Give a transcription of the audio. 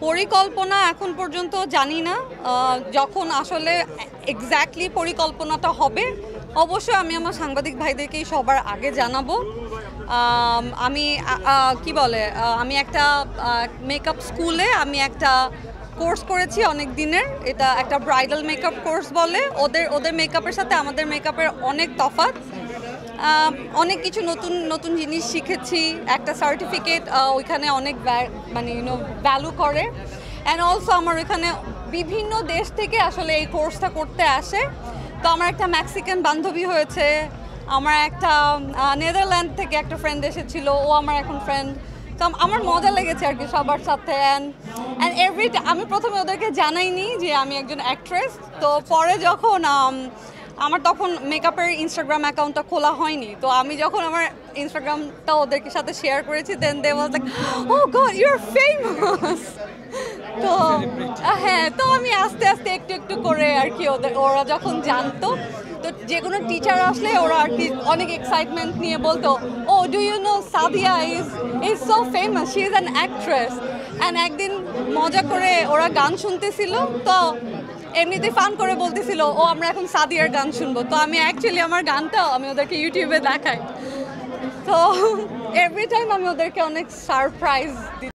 পরিকল্পনা এখন পর্যন্ত জানি না। যখন আসলে এক্স্যাক্টলি পরিকল্পনাটা হবে অবশ্যই আমি আমার সাংবাদিক ভাইদেরকেই সবার আগে জানাবো। আমি কি বলে আমি একটা মেকআপ স্কুলে আমি একটা কোর্স করেছি অনেক দিনের। এটা একটা ব্রাইডাল মেকআপ কোর্স বলে। ওদের মেকআপের সাথে আমাদের মেকআপের অনেক তফাৎ। অনেক কিছু নতুন নতুন জিনিস শিখেছি। একটা সার্টিফিকেট ওইখানে অনেক মানে ভ্যালু করে। অ্যান্ড অলসো আমার ওইখানে বিভিন্ন দেশ থেকে আসলে এই কোর্সটা করতে আসে। তো আমার একটা মেক্সিকান বান্ধবী হয়েছে, আমার একটা নেদারল্যান্ড থেকে একটা ফ্রেন্ড এসেছিল, ও আমার এখন ফ্রেন্ড। তো আমার মজা লেগেছে আর কি সবার সাথে। অ্যান্ড আমি প্রথমে ওদেরকে জানাইনি যে আমি একজন অ্যাক্ট্রেস। তো পরে যখন আমার তখন মেকআপের ইনস্টাগ্রাম অ্যাকাউন্টটা খোলা হয়নি, তো আমি যখন আমার ইনস্টাগ্রামটা ওদেরকে সাথে শেয়ার করেছি then they was like oh God you are famous. তো হ্যাঁ, তো আমি আস্তে আস্তে একটু একটু করে আর কি ওরা যখন জানতো, তো যে কোনো টিচার আসলে ওরা আর কি অনেক এক্সাইটমেন্ট নিয়ে বলতো oh do you know Sadia is so famous, she is an actress. And একদিন মজা করে ওরা গান শুনতেছিল, তো এমনিতে ফান করে বলতেছিল ও আমরা এখন সাদিয়ার গান শুনবো। তো আমি অ্যাকচুয়ালি আমার গানটাও আমি ওদেরকে ইউটিউবে দেখাই। তো এভরি টাইম আমি ওদেরকে অনেক সারপ্রাইজ দিই।